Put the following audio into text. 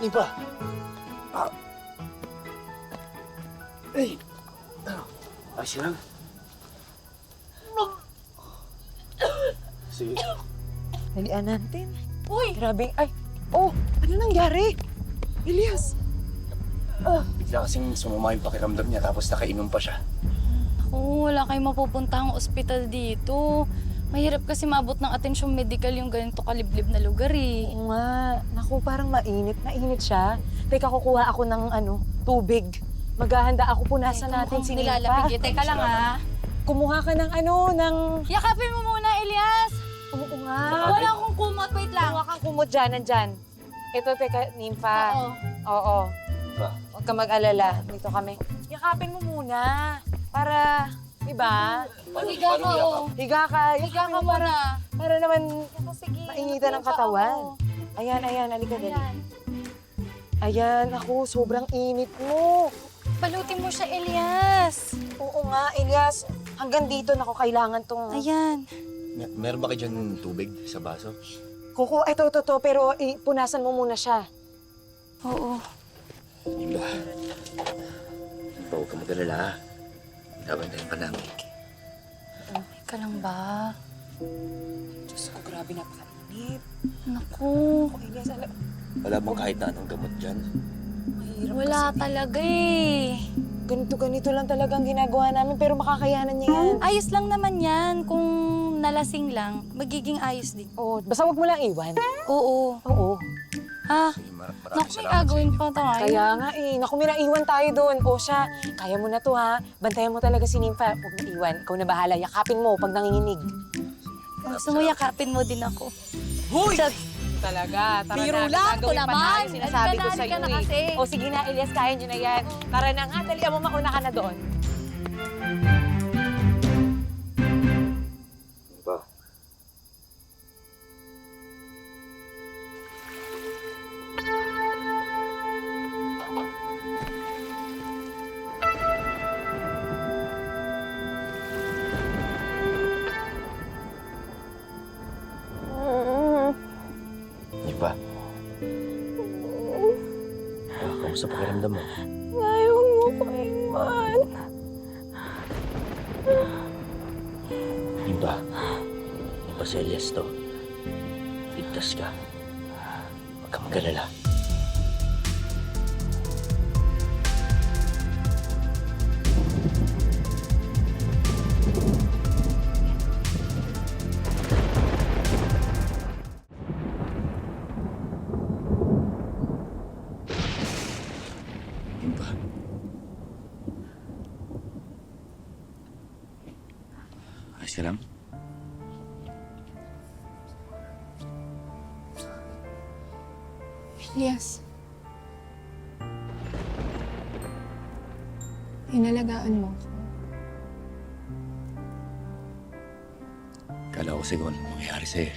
Nipa. Ay. Ay, silang. Sige. Dalian natin. Uy! Grabe. Ay, oh, ano nangyari? Elias. Bigla kasing sumama yung pakiramdam niya tapos nakainom pa siya. Wala kayong mapupuntahang ospital dito. Mahirap kasi maabot ng atensyong medical yung ganito kaliblib na lugar eh. Oo nga. Naku, parang mainit. Mainit siya. Teka, kukuha ako ng tubig. Maghahanda ako, punasan natin si Nipa. Nilalapig eh. Teka lang ha. Kumuha ka ng Yakapin mo muna, Elias! Oo nga. Wala akong kumot. Wait lang. Kumuha kang kumot dyan, nandyan. Ito, teka, Nympha. Oo. Oo. Ba? Huwag ka mag-alala. Dito kami. Yakapin mo muna. Para, diba? Higa ka, oh. Higa ka. Higa ka muna. Para naman Sige. mainitan ng katawan. Ayan, halika dali. Ayan. Ayan, ako, sobrang init mo. Balutin mo siya, Elias. Oo nga, Elias. Hanggang dito, naku, kailangan tong... Ayan. Meron ba kayo dyan tubig sa baso? Kuku, ito, pero punasan mo muna siya. Oo. Nipa. Nipa, huwag ka mag-alala. Nabantayan pa namin. Okay ka lang ba? Diyos ko, grabe, napakainit. Naku. Elias, alam, Wala bang kahit na anong gamot dyan? mahirap Wala kasi. talaga eh. Ganito lang talagang ginagawa namin, pero makakayanan niya yan. Ayos lang naman yan. Kung nalasing lang, magiging ayos din. Oo, basta wag mo lang iwan. Oo. Oo. Ha? Sige, maraming Naku, may salamat sa gagawin inyo. pa tayo. Kaya nga naku, Mira, iwan tayo doon. O siya, kaya mo na to ha. Bantayan mo talaga si Nympha. Huwag mo iwan. Ikaw na bahala. Yakapin mo pag nanginginig. Gusto mo yakapin mo din ako. Hoy! Talaga, tara Biro na. lang, Gagawin ito pa naman. tayo, sinasabi ko Halika sa'yo na kasi. O sige na, Elias, kaya nyo na yan. Tara na nga, dalian mo, mauna ka na doon. Nipa. Nipa. Kamusta pakiramdam mo? Ayaw mo ko iwan. Nipa. Nipa si Elias to. Ligtas ka. Huwag ka mag-alala. Nipa. Ayos ka lang? Elias. Inalagaan mo ako. Kala ko siguro anong mangyayari sa'yo.